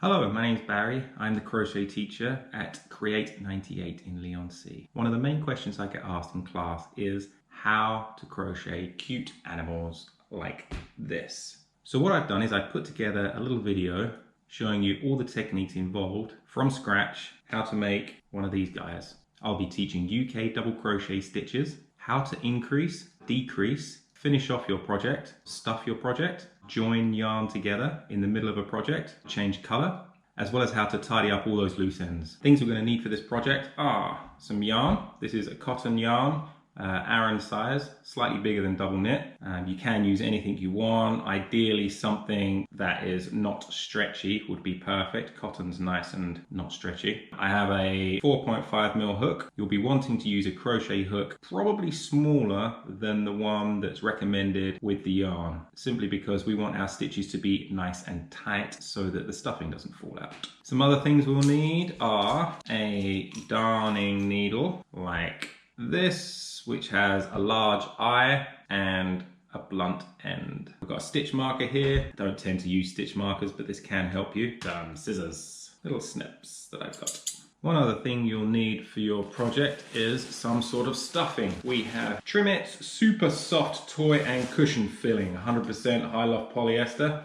Hello, my name's Barry. I'm the crochet teacher at Create98 in Leigh-on-Sea. One of the main questions I get asked in class is how to crochet cute animals like this. So what I've done is I've put together a little video showing you all the techniques involved from scratch, how to make one of these guys. I'll be teaching UK double crochet stitches, how to increase, decrease, finish off your project, stuff your project, join yarn together in the middle of a project, change color, as well as how to tidy up all those loose ends. Things we're going to need for this project are some yarn. This is a cotton yarn, Aran size, slightly bigger than double knit. You can use anything you want. Ideally something that is not stretchy would be perfect. Cotton's nice and not stretchy. I have a 4.5mm hook. You'll be wanting to use a crochet hook probably smaller than the one that's recommended with the yarn, simply because we want our stitches to be nice and tight so that the stuffing doesn't fall out. Some other things we'll need are a darning needle like this, which has a large eye and a blunt end. We've got a stitch marker here. Don't tend to use stitch markers, but this can help you. Some scissors, little snips that I've got. One other thing you'll need for your project is some sort of stuffing. We have Trim It's Super Soft Toy and Cushion Filling, 100% high loft polyester.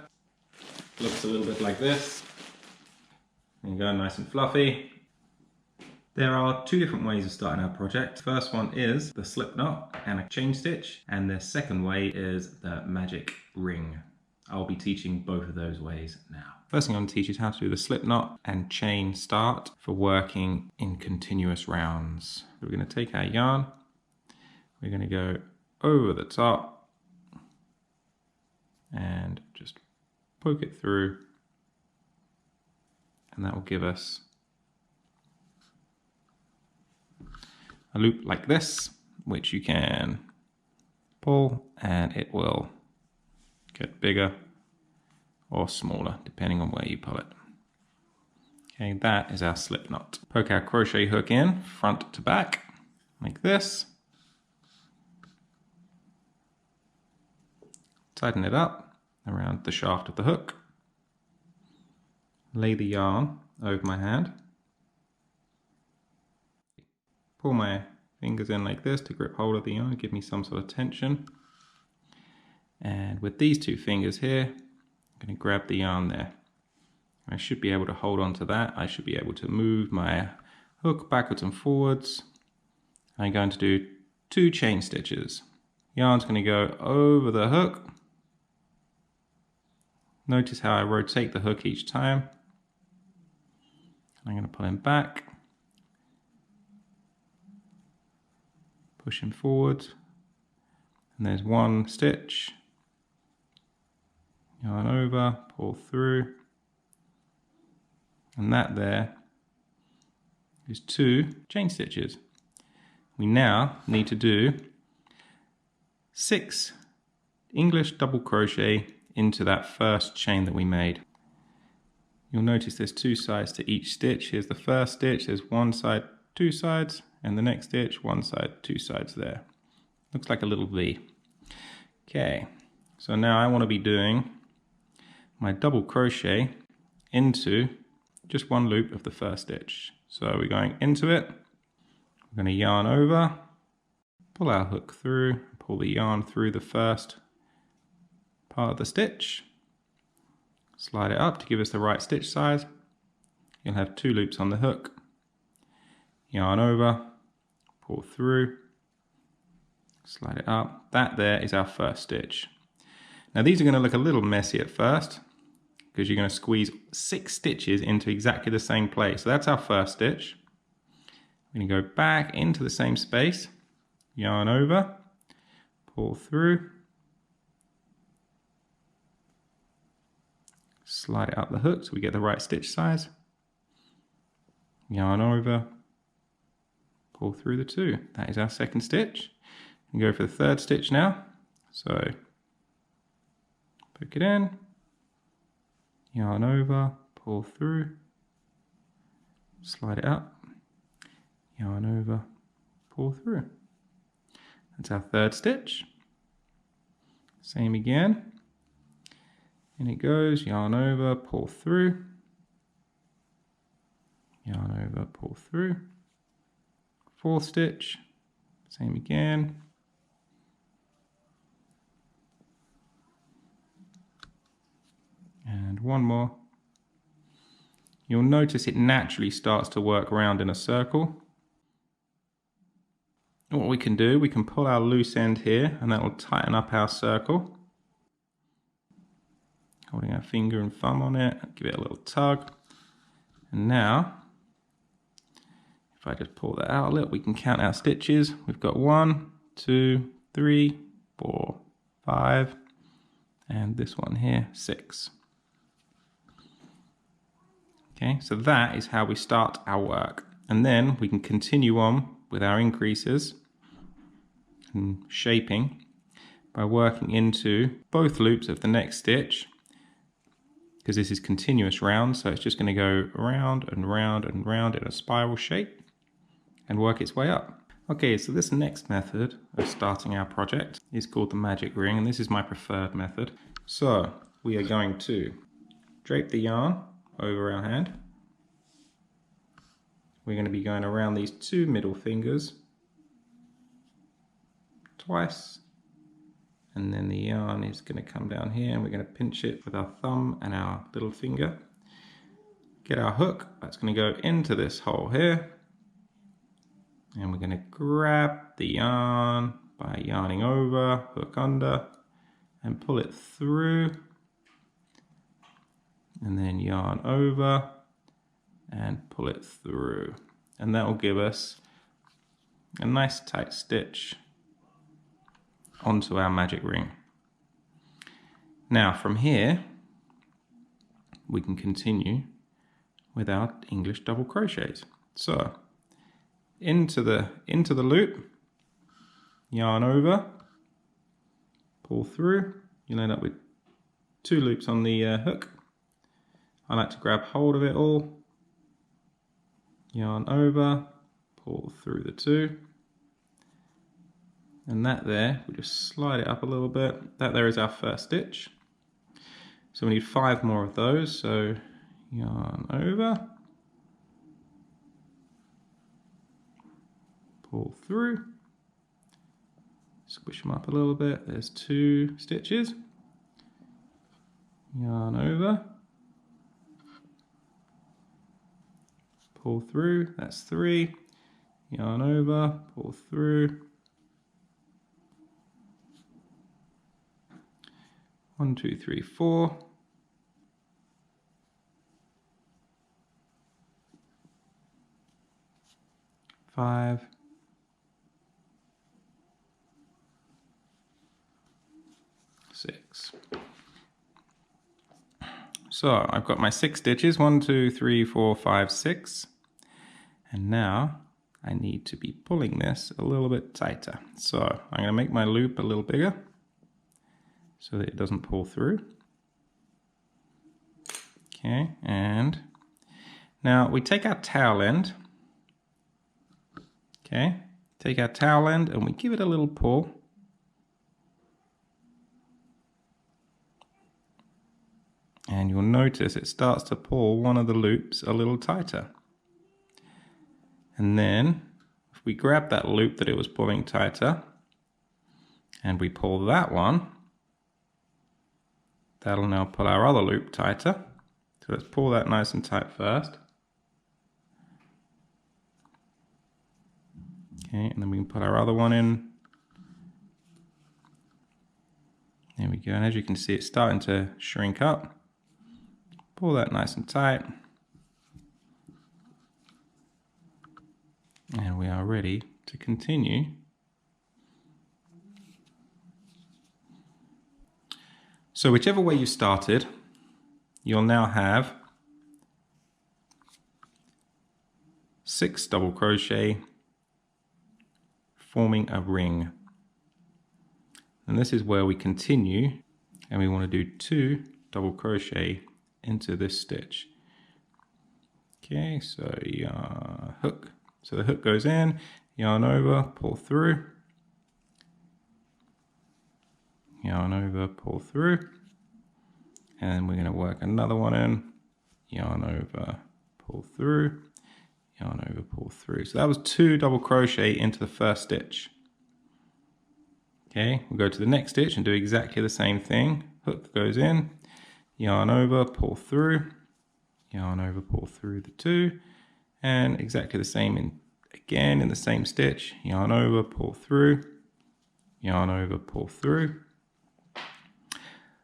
Looks a little bit like this. There you go, nice and fluffy. There are two different ways of starting our project. The first one is the slip knot and a chain stitch, and the second way is the magic ring. I'll be teaching both of those ways now. First thing I'm going to teach is how to do the slip knot and chain start for working in continuous rounds. So we're going to take our yarn, we're going to go over the top and just poke it through, and that will give us a loop like this, which you can pull and it will get bigger or smaller depending on where you pull it. Okay, that is our slip knot. Poke our crochet hook in front to back like this. Tighten it up around the shaft of the hook. Lay the yarn over my hand. Pull my fingers in like this to grip hold of the yarn, give me some sort of tension. And with these two fingers here, I'm going to grab the yarn there. I should be able to hold on to that. I should be able to move my hook backwards and forwards. I'm going to do 2 chain stitches. Yarn's going to go over the hook. Notice how I rotate the hook each time. I'm going to pull him back. Push him forward, and there's 1 stitch, yarn over, pull through, and that there is 2 chain stitches. We now need to do 6 English double crochet into that first chain that we made. You'll notice there's 2 sides to each stitch. Here's the first stitch, there's 1 side, 2 sides, and the next stitch, 1 side, 2 sides there. Looks like a little V. Okay, so now I want to be doing my double crochet into just 1 loop of the first stitch. So we're going into it, we're going to yarn over, pull our hook through, pull the yarn through the first part of the stitch, slide it up to give us the right stitch size. You'll have 2 loops on the hook, yarn over, pull through, slide it up. That there is our first stitch. Now these are going to look a little messy at first because you're going to squeeze 6 stitches into exactly the same place. So that's our first stitch. We're going to go back into the same space, yarn over, pull through, slide it up the hook so we get the right stitch size, yarn over, pull through the 2. That is our second stitch. And go for the third stitch now. So poke it in, yarn over, pull through, slide it up, yarn over, pull through. That's our third stitch. Same again. And it goes, yarn over, pull through, yarn over, pull through, 4th stitch, same again, and one more. You'll notice it naturally starts to work around in a circle. And what we can do, we can pull our loose end here and that will tighten up our circle. Holding our finger and thumb on it, give it a little tug. And now, if I just pull that out a little, we can count our stitches. We've got 1, 2, 3, 4, 5, and this one here, 6. Okay, so that is how we start our work. And then we can continue on with our increases and shaping by working into both loops of the next stitch, because this is continuous rounds, so it's just going to go round and round and round in a spiral shape and work its way up. Okay, so this next method of starting our project is called the magic ring, and this is my preferred method. So we are going to drape the yarn over our hand. We're going to be going around these 2 middle fingers twice, and then the yarn is going to come down here and we're going to pinch it with our thumb and our little finger. Get our hook, that's going to go into this hole here, and we're going to grab the yarn by yarning over, hook under, and pull it through, and then yarn over and pull it through, and that will give us a nice tight stitch onto our magic ring. Now from here we can continue with our English double crochets. So into the loop, yarn over, pull through, you'll end up with 2 loops on the hook. I like to grab hold of it all, yarn over, pull through the 2, and that there, we just slide it up a little bit. That there is our first stitch. So we need 5 more of those, so yarn over, pull through, squish them up a little bit, there's 2 stitches, yarn over, pull through, that's 3, yarn over, pull through, 1, 2, 3, 4, 5, 6. So I've got my 6 stitches, 1, 2, 3, 4, 5, 6, and now I need to be pulling this a little bit tighter. So I'm going to make my loop a little bigger so that it doesn't pull through. Okay, and now we take our tail end, okay, take our tail end and we give it a little pull. And you'll notice it starts to pull one of the loops a little tighter. And then if we grab that loop that it was pulling tighter and we pull that one, that'll now pull our other loop tighter. So let's pull that nice and tight first. Okay, and then we can put our other one in. There we go, and as you can see it's starting to shrink up. Pull that nice and tight. And we are ready to continue. So whichever way you started, you'll now have 6 double crochet forming a ring. And this is where we continue, and we want to do 2 double crochet into this stitch. Okay, so hook. So the hook goes in, yarn over, pull through, yarn over, pull through, and we're going to work another one in, yarn over, pull through, yarn over, pull through. So that was 2 double crochet into the first stitch. Okay, we'll go to the next stitch and do exactly the same thing. Hook goes in, yarn over, pull through, yarn over, pull through the 2, and exactly the same again in the same stitch, yarn over, pull through, yarn over, pull through.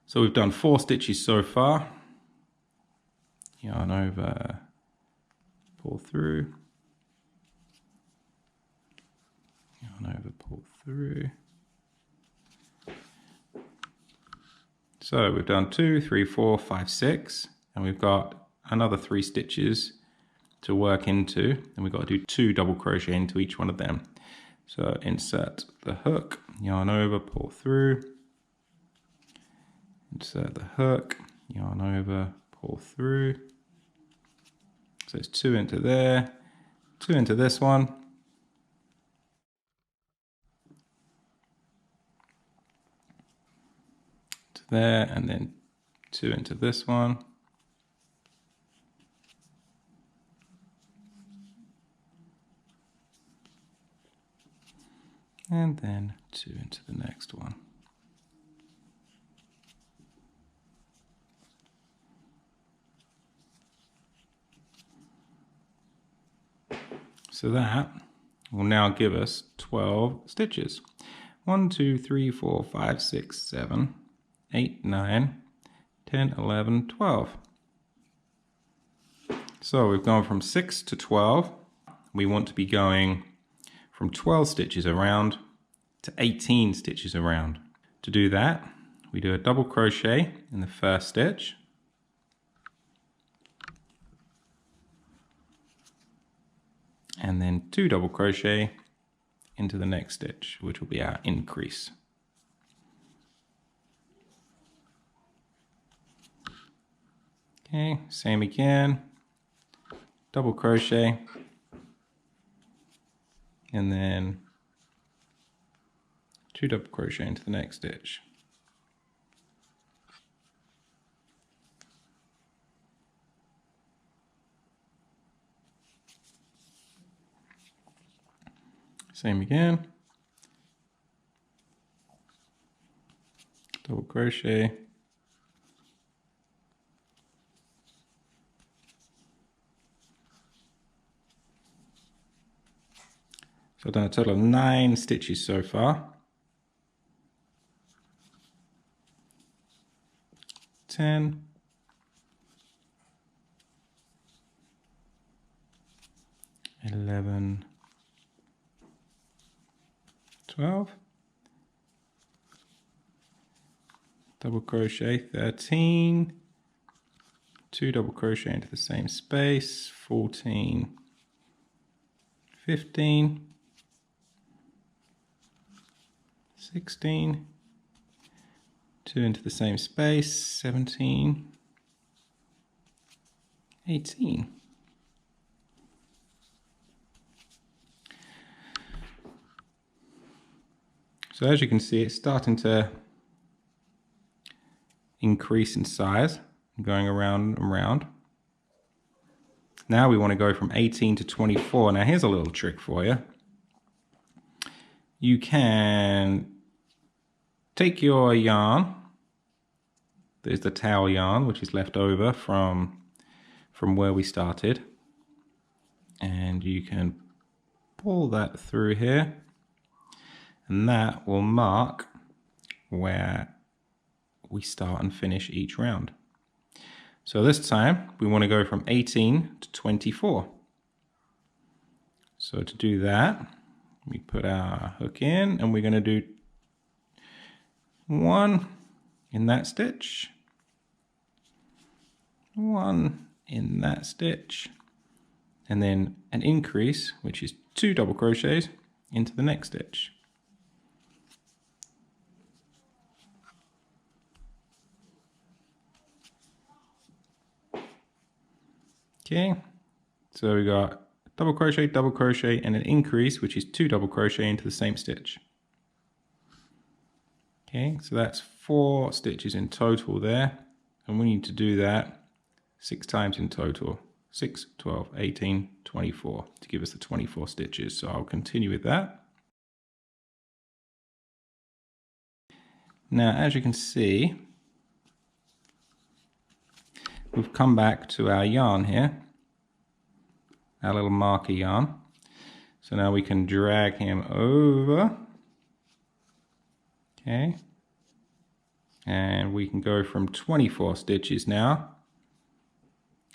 So we've done 4 stitches so far. Yarn over, pull through, yarn over, pull through. So we've done 2, 3, 4, 5, 6, and we've got another 3 stitches to work into, and we've got to do 2 double crochet into each one of them. So insert the hook, yarn over, pull through, insert the hook, yarn over, pull through. So it's 2 into there, 2 into this one, to there, and then 2 into this one. And then 2 into the next one. So that will now give us 12 stitches. 1, 2, 3, 4, 5, 6, 7, 8, 9, 10, 11, 12. So we've gone from 6 to 12. We want to be going from 12 stitches around to 18 stitches around. To do that, we do a double crochet in the first stitch, and then 2 double crochet into the next stitch, which will be our increase. Okay, same again, double crochet, and then 2 double crochet into the next stitch. Same again, double crochet, so I've done a total of 9 stitches so far. 10, 11, 12, double crochet, 13, 2 double crochet into the same space, 14, 15, 16, 2 into the same space, 17, 18. So as you can see, it's starting to increase in size, going around and around. Now we want to go from 18 to 24. Now here's a little trick for you. You can take your yarn, there's the tail yarn which is left over from where we started, and you can pull that through here, and that will mark where we start and finish each round. So this time we want to go from 18 to 24. So to do that, we put our hook in, and we're going to do 1 in that stitch, 1 in that stitch, and then an increase, which is 2 double crochets into the next stitch. Okay, so we got double crochet, and an increase, which is 2 double crochet into the same stitch. Okay, so that's 4 stitches in total there, and we need to do that 6 times in total. 6, 12, 18, 24 to give us the 24 stitches. So I'll continue with that. Now, as you can see, we've come back to our yarn here, our little marker yarn. So now we can drag him over. Okay. And we can go from 24 stitches now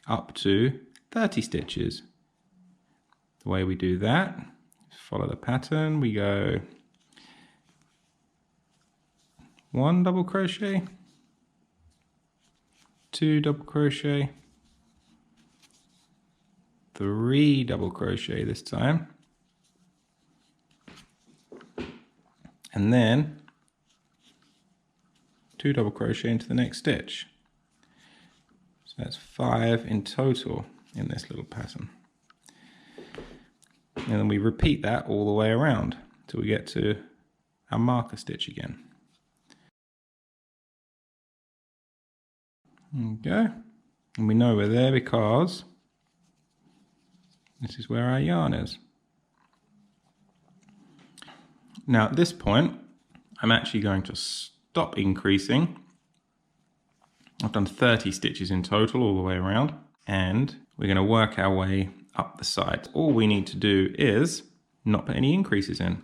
up to 30 stitches. The way we do that, follow the pattern, we go 1 double crochet, 2 double crochet, 3 double crochet this time, and then 2 double crochet into the next stitch. So that's 5 in total in this little pattern. And then we repeat that all the way around till we get to our marker stitch again. Okay, and we know we're there because this is where our yarn is. Now at this point, I'm actually going to stop increasing. I've done 30 stitches in total all the way around, and we're going to work our way up the side. All we need to do is not put any increases in.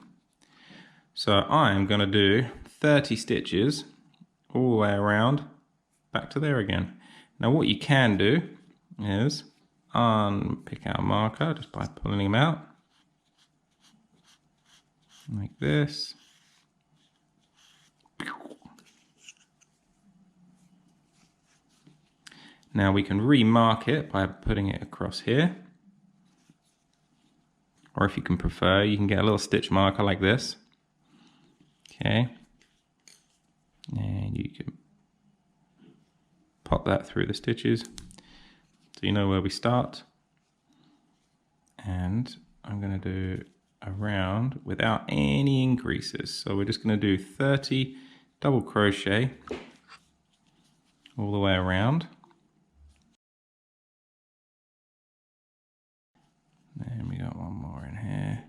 So I'm going to do 30 stitches all the way around back to there again. Now what you can do is unpick our marker just by pulling him out like this. Now we can remark it by putting it across here, or if you can prefer, you can get a little stitch marker like this. Okay, and you can pop that through the stitches so you know where we start. And I'm going to do a round without any increases. So we're just going to do 30 double crochet all the way around. And we got one more in here.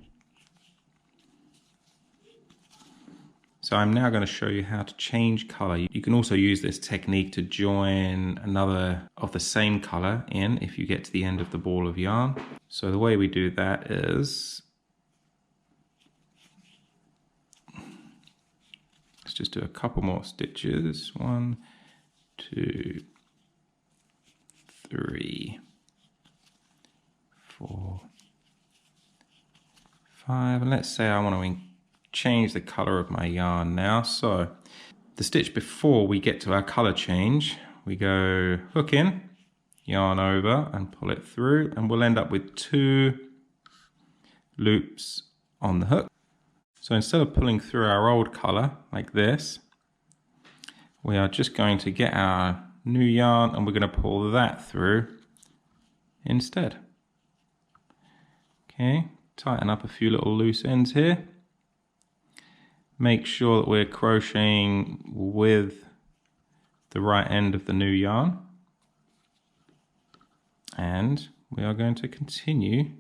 So I'm now going to show you how to change color. You can also use this technique to join another of the same color in if you get to the end of the ball of yarn. So the way we do that is, let's just do a couple more stitches. 1, 2, 3, 4, 5, and let's say I want to change the color of my yarn now. So the stitch before we get to our color change, we go hook in, yarn over and pull it through, and we'll end up with 2 loops on the hook. So instead of pulling through our old color like this, we are just going to get our new yarn and we're going to pull that through instead. Okay, tighten up a few little loose ends here. Make sure that we're crocheting with the right end of the new yarn. And we are going to continue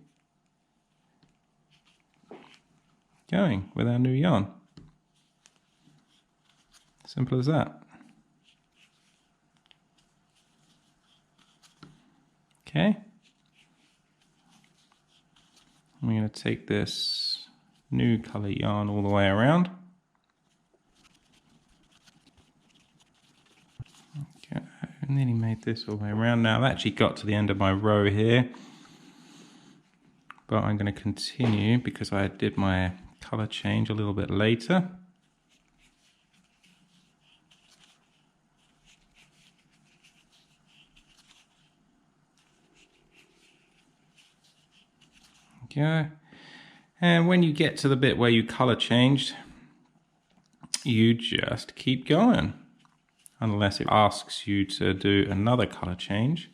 going with our new yarn. Simple as that. Okay. I'm going to take this new color yarn all the way around. Okay, I nearly made this all the way around. Now I've actually got to the end of my row here, but I'm going to continue because I did my color change a little bit later. Okay, and when you get to the bit where you color changed, you just keep going unless it asks you to do another color change.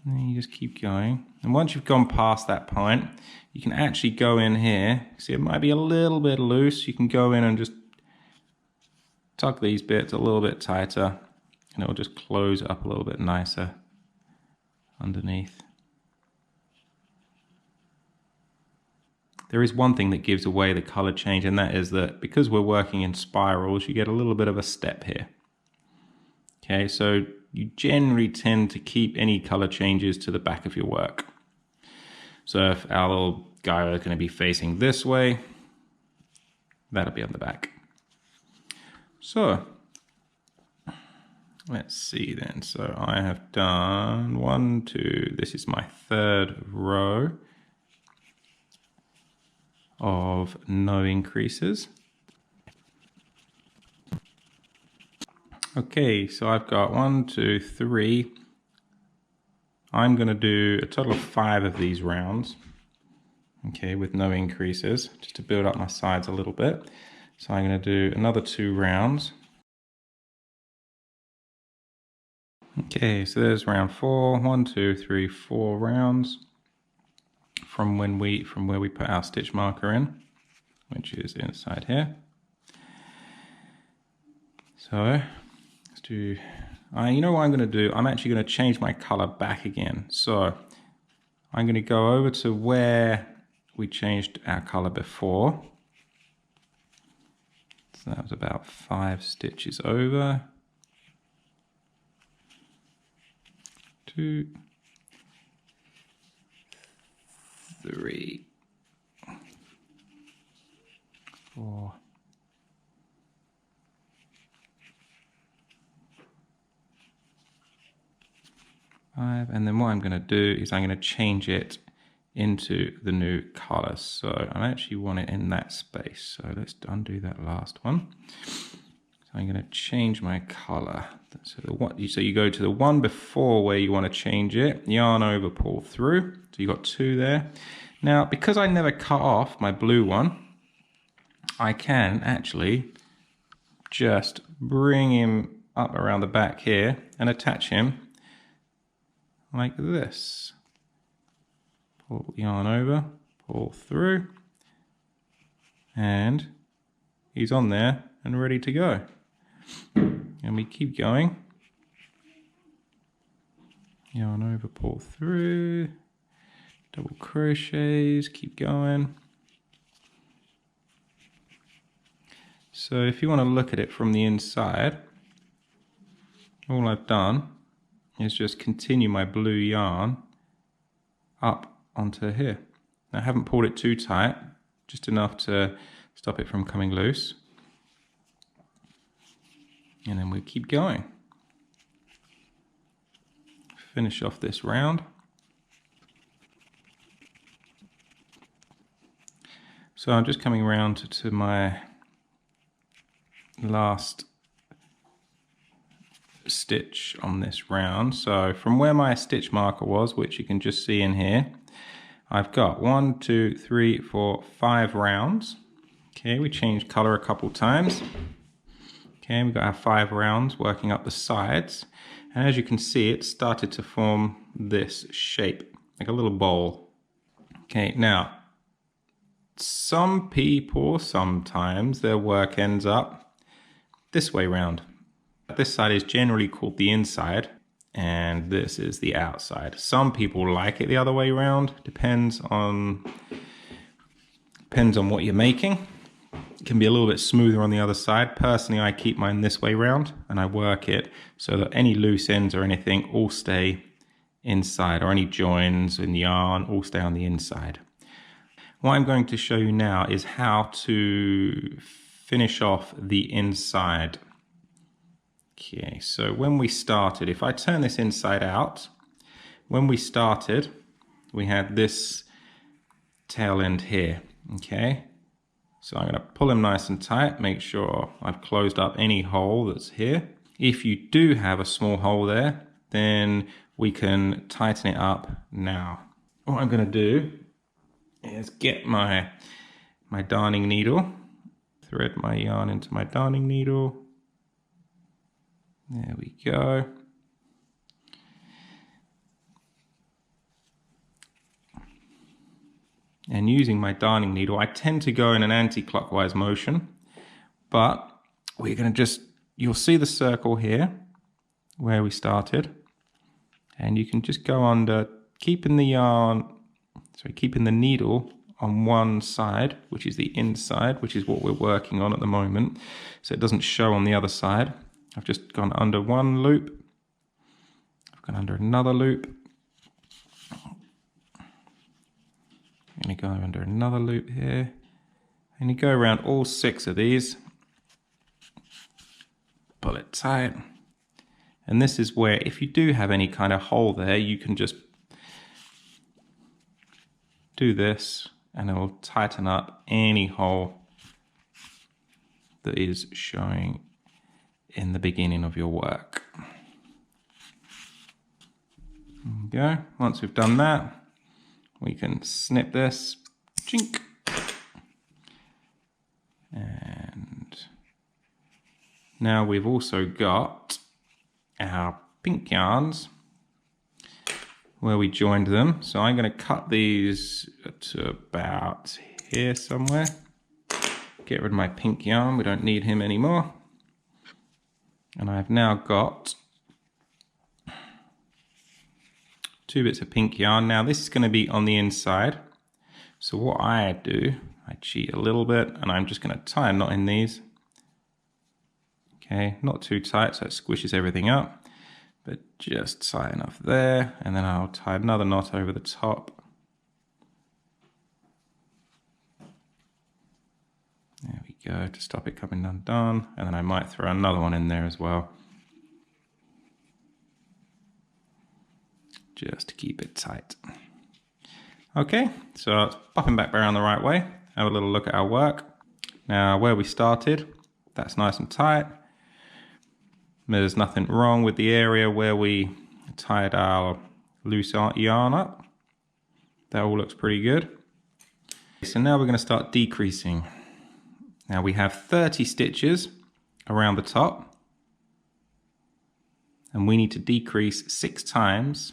And then you just keep going, and once you've gone past that point, you can actually go in here. See, it might be a little bit loose. You can go in and just tug these bits a little bit tighter, and it will just close it up a little bit nicer underneath. There is one thing that gives away the color change, and that is that because we're working in spirals, you get a little bit of a step here. Okay, so you generally tend to keep any color changes to the back of your work. So if our little guy is going to be facing this way, that'll be on the back. So let's see then. So I have done 1, 2, this is my third row of no increases. Okay, so I've got 1, 2, 3. I'm going to do a total of 5 of these rounds, okay, with no increases, just to build up my sides a little bit. So I'm going to do another 2 rounds. Okay, so there's round 4. 1, 2, 3, 4 rounds from where we put our stitch marker in, which is inside here. So let's do, you know what I'm going to do? I'm actually going to change my color back again. So I'm going to go over to where we changed our color before. So that was about 5 stitches over. 2, 3, 4. 5, and then what I'm going to do is I'm going to change it into the new color. So I actually want it in that space. So let's undo that last one. So I'm going to change my color. So you go to the one before where you want to change it, yarn over, pull through. So you got 2 there. Now, because I never cut off my blue one, I can actually just bring him up around the back here and attach him like this. Pull yarn over, pull through, and he's on there and ready to go. And we keep going. Yarn over, pull through, double crochets, keep going. So if you want to look at it from the inside, all I've done is just continue my blue yarn up onto here. Now, I haven't pulled it too tight, just enough to stop it from coming loose. And then we keep going. Finish off this round. So I'm just coming around to my last stitch on this round. So from where my stitch marker was, which you can just see in here, I've got 1, 2, 3, 4, 5 rounds. Okay, we changed color a couple times. Okay, we've got our 5 rounds working up the sides. And as you can see, it started to form this shape, like a little bowl. Okay, now, some people, sometimes their work ends up this way round. This side is generally called the inside, and this is the outside. Some people like it the other way around. Depends on what you're making. It can be a little bit smoother on the other side. Personally, I keep mine this way round, and I work it so that any loose ends or anything all stay inside, or any joins in yarn all stay on the inside. What I'm going to show you now is how to finish off the inside. Okay, so when we started, if I turn this inside out, when we started, we had this tail end here, okay? So I'm going to pull him nice and tight, make sure I've closed up any hole that's here. If you do have a small hole there, then we can tighten it up now. What I'm going to do is get my darning needle, thread my yarn into my darning needle. There we go. And using my darning needle, I tend to go in an anti-clockwise motion, but we're going to just, you'll see the circle here where we started, And you can just go under, keeping the needle on one side, which is the inside, which is what we're working on at the moment, so it doesn't show on the other side. I've just gone under one loop, I've gone under another loop, I'm going to go under another loop here, and you go around all 6 of these, pull it tight, and this is where, if you do have any kind of hole there, you can just do this and it will tighten up any hole that is showing in the beginning of your work. There we go. Once we've done that, we can snip this, chink, and now we've also got our pink yarns where we joined them. So I'm going to cut these to about here somewhere. Get rid of my pink yarn, we don't need him anymore. And I've now got 2 bits of pink yarn. Now this is going to be on the inside. So what I do, I cheat a little bit and I'm just going to tie a knot in these. Okay, not too tight so it squishes everything up. But just tie enough there, and then I'll tie another knot over the top. There we go, to stop it coming undone, and then I might throw another one in there as well. Just to keep it tight. Okay, so it's popping back around the right way. Have a little look at our work. Now where we started, that's nice and tight. There's nothing wrong with the area where we tied our loose yarn up. That all looks pretty good. So now we're going to start decreasing. Now we have 30 stitches around the top, and we need to decrease 6 times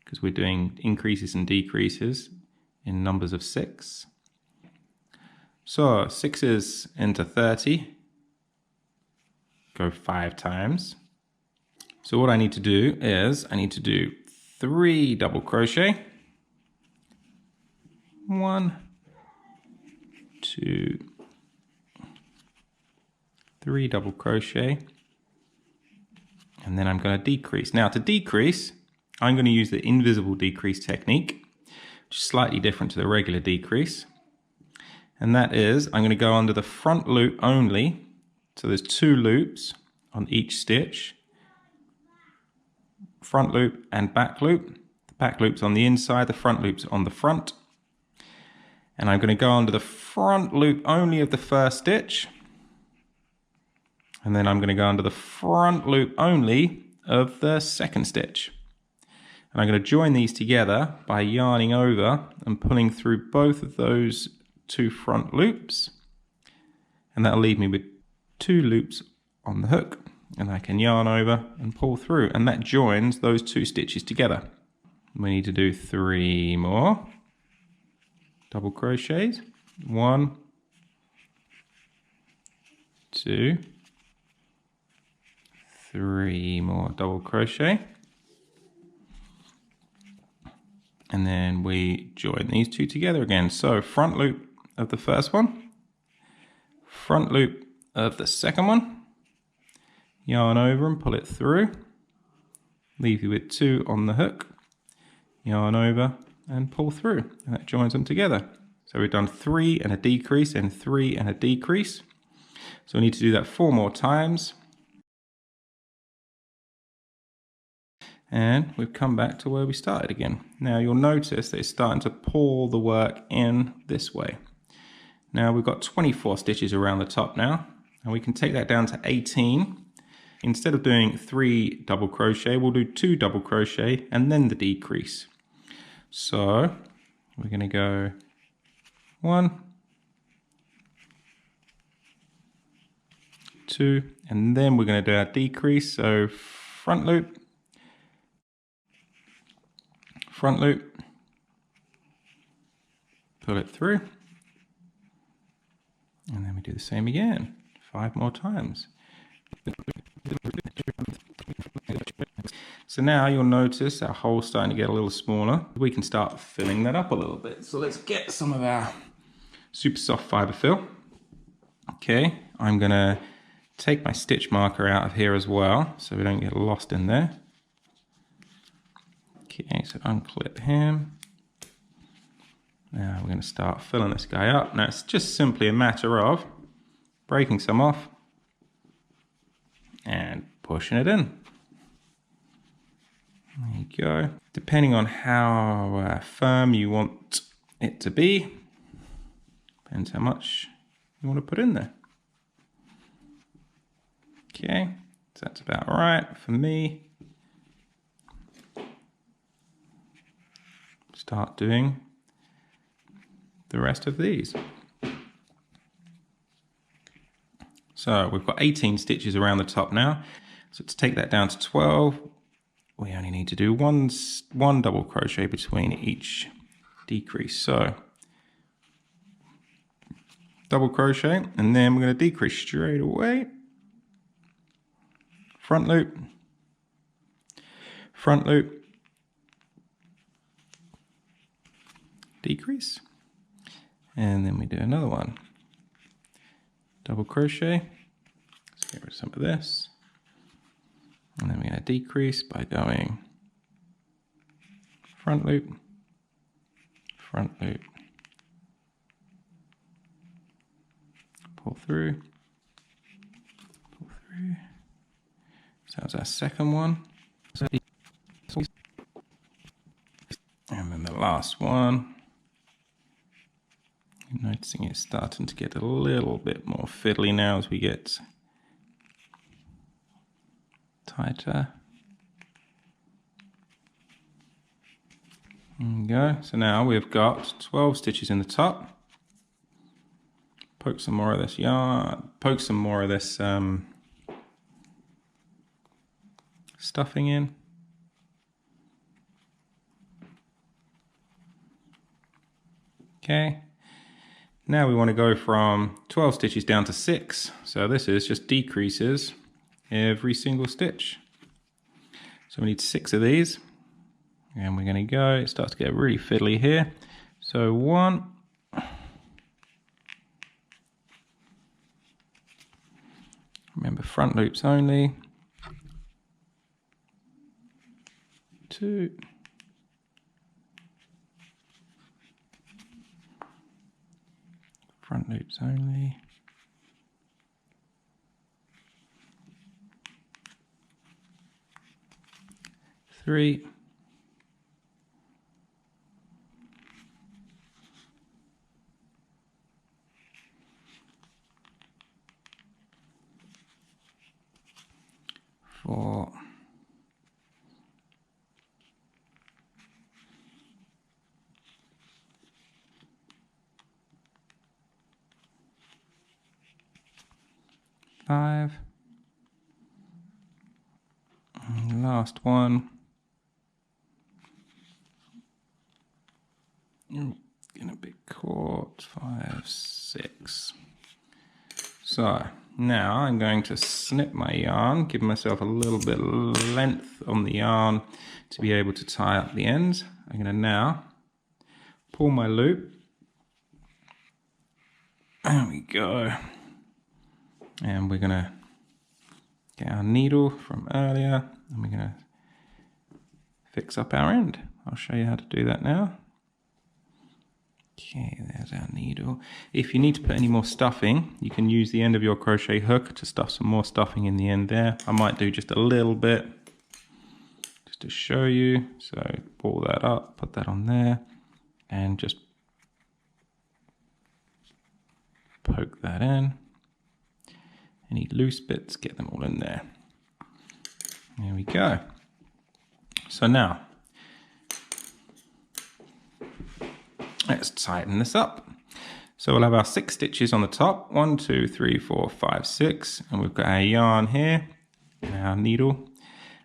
because we're doing increases and decreases in numbers of 6. So 6s into 30. Go 5 times. So what I need to do is I need to do 3 double crochet, 1, 2, 3 double crochet, and then I'm going to decrease. Now to decrease, I'm going to use the invisible decrease technique, which is slightly different to the regular decrease, and that is I'm going to go under the front loop only. So there's 2 loops on each stitch, front loop and back loop. The back loop's on the inside, the front loop's on the front. And I'm going to go under the front loop only of the first stitch. And then I'm going to go under the front loop only of the second stitch. And I'm going to join these together by yarning over and pulling through both of those 2 front loops. And that'll leave me with 2 loops on the hook, and I can yarn over and pull through, and that joins those 2 stitches together. We need to do 3 more double crochets. 1, 2, 3 more double crochet, and then we join these 2 together again. So front loop of the first one, front loop of the second one, yarn over and pull it through, leave you with 2 on the hook, yarn over and pull through, and that joins them together. So we've done 3 and a decrease and 3 and a decrease. So we need to do that 4 more times. And we've come back to where we started again. Now you'll notice that it's starting to pull the work in this way. Now we've got 24 stitches around the top now, and we can take that down to 18. Instead of doing 3 double crochet, we'll do 2 double crochet and then the decrease. So we're going to go 1, 2, and then we're going to do our decrease. So front loop, pull it through, and then we do the same again 5 more times. So now you'll notice our hole's starting to get a little smaller. We can start filling that up a little bit. So let's get some of our super soft fiber fill. Okay, I'm gonna take my stitch marker out of here as well, so we don't get lost in there. Okay, so unclip him. Now we're gonna start filling this guy up. Now it's just simply a matter of breaking some off and pushing it in. There you go. Depending on how firm you want it to be, depends how much you want to put in there. Okay, so that's about right for me. Start doing the rest of these. So we've got 18 stitches around the top now. So to take that down to 12, we only need to do one double crochet between each decrease. So double crochet, and then we're going to decrease straight away. Front loop, front loop, decrease, and then we do another one. Double crochet, let's get rid of some of this, and then we're going to decrease by going front loop, pull through, so that's our second one, and then the last one. You're noticing it's starting to get a little bit more fiddly now as we get tighter. There we go. So now we've got 12 stitches in the top. Poke some more of this yarn, poke some more of this stuffing in. Okay. Now we want to go from 12 stitches down to 6. So this is just decreases every single stitch. So we need 6 of these. And we're going to go, it starts to get really fiddly here. So 1. Remember, front loops only. 2. Front loops only. 3. 4. 5. And last one. Getting a bit caught. 5, 6. So now I'm going to snip my yarn, give myself a little bit of length on the yarn to be able to tie up the ends. I'm going to now pull my loop. There we go. And we're going to get our needle from earlier and we're going to fix up our end. I'll show you how to do that now. Okay, there's our needle. If you need to put any more stuffing, you can use the end of your crochet hook to stuff some more stuffing in the end there. I might do just a little bit just to show you. So pull that up, put that on there and just poke that in. Any loose bits, get them all in there. There we go. So now, let's tighten this up. So we'll have our 6 stitches on the top. 1, 2, 3, 4, 5, 6. And we've got our yarn here and our needle.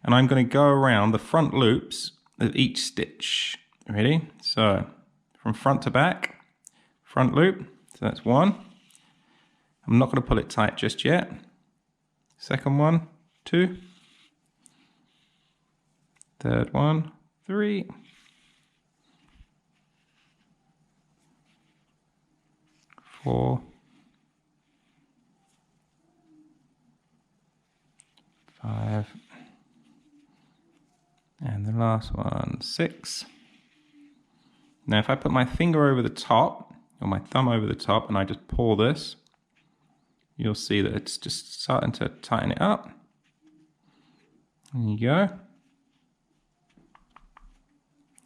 And I'm going to go around the front loops of each stitch. Ready? So from front to back, front loop. So that's 1. I'm not going to pull it tight just yet. Second one, 2. third one, 3, 4, 5, and the last one, 6. Now if I put my finger over the top, or my thumb over the top, and I just pull this, you'll see that it's just starting to tighten it up. There you go.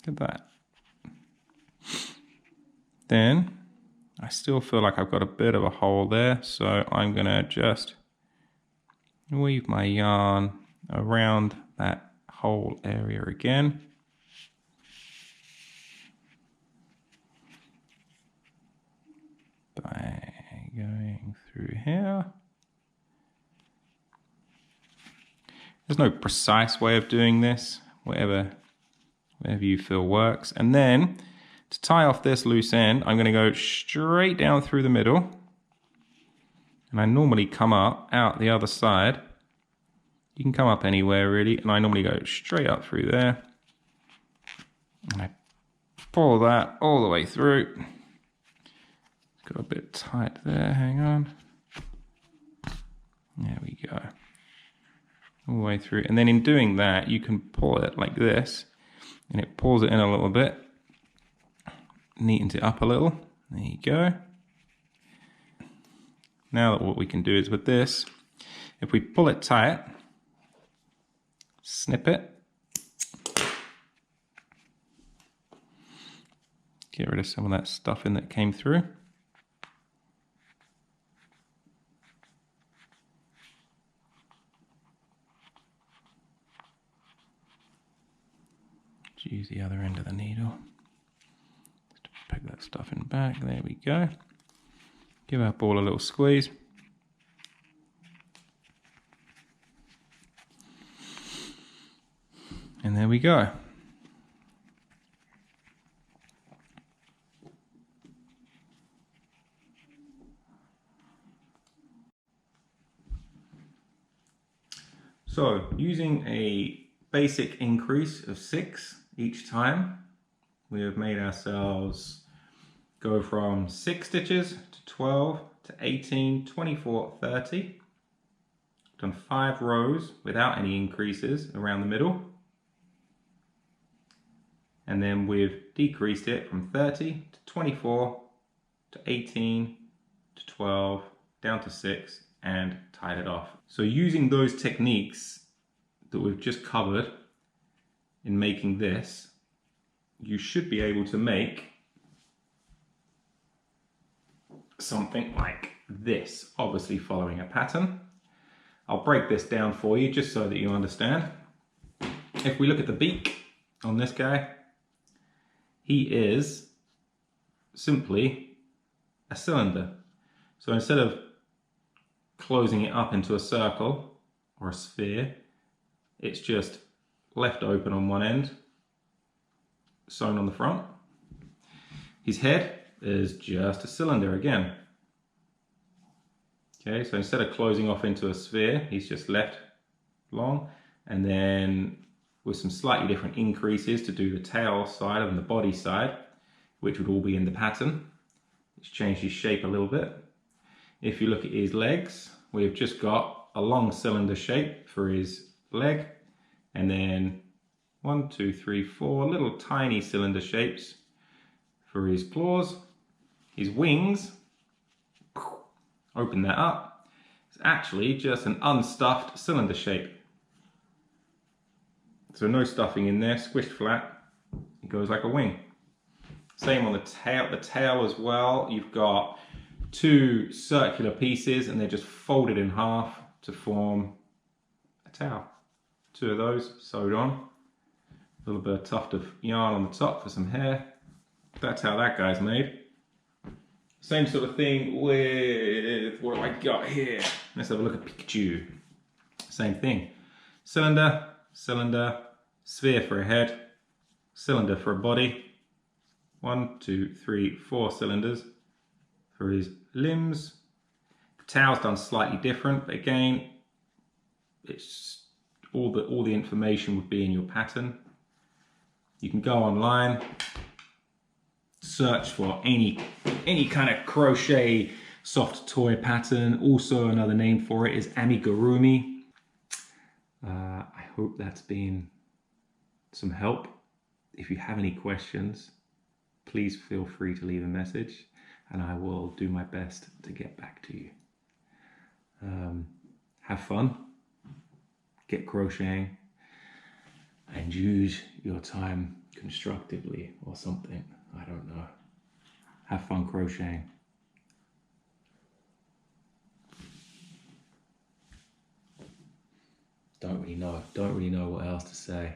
Look at that. Then I still feel like I've got a bit of a hole there, so I'm gonna just weave my yarn around that hole area again. By going through here. There's no precise way of doing this, whatever you feel works. And then to tie off this loose end, I'm going to go straight down through the middle. And I normally come up out the other side. You can come up anywhere really, and I normally go straight up through there. And I pull that all the way through. Got a bit tight there, hang on. There we go. All the way through. And then in doing that, you can pull it like this, and it pulls it in a little bit. Neatens it up a little. There you go. Now that what we can do is with this, if we pull it tight, snip it, get rid of some of that stuffing that came through. Use the other end of the needle. Just peg that stuffing back. There we go. Give our ball a little squeeze. And there we go. So, using a basic increase of 6 each time, we have made ourselves go from 6 stitches to 12 to 18, 24, 30. Done 5 rows without any increases around the middle. And then we've decreased it from 30 to 24 to 18 to 12 down to 6 and tied it off. So using those techniques that we've just covered in making this, you should be able to make something like this, obviously following a pattern. I'll break this down for you just so that you understand. If we look at the beak on this guy, he is simply a cylinder. So instead of closing it up into a circle or a sphere, it's just left open on one end, sewn on the front. His head is just a cylinder again. Okay, so instead of closing off into a sphere, he's just left long, and then with some slightly different increases to do the tail side and the body side, which would all be in the pattern. It's changed his shape a little bit. If you look at his legs, we've just got a long cylinder shape for his leg, and then 1, 2, 3, 4 little tiny cylinder shapes for his claws. His wings, open that up, it's actually just an unstuffed cylinder shape. So no stuffing in there, squished flat, it goes like a wing. Same on the tail as well. You've got 2 circular pieces and they're just folded in half to form a tail. 2 of those sewed on. A little bit of tuft of yarn on the top for some hair. That's how that guy's made. Same sort of thing with what I got here. Let's have a look at Pikachu. Same thing. Cylinder, cylinder, sphere for a head, cylinder for a body. 1, 2, 3, 4 cylinders for his limbs. The tail's done slightly different, but again, it's all the information would be in your pattern. You can go online, search for any kind of crochet soft toy pattern. Also another name for it is Amigurumi. I hope that's been some help. If you have any questions, please feel free to leave a message and I will do my best to get back to you. Have fun, get crocheting, and use your time constructively or something. I don't know. Have fun crocheting. Don't really know what else to say.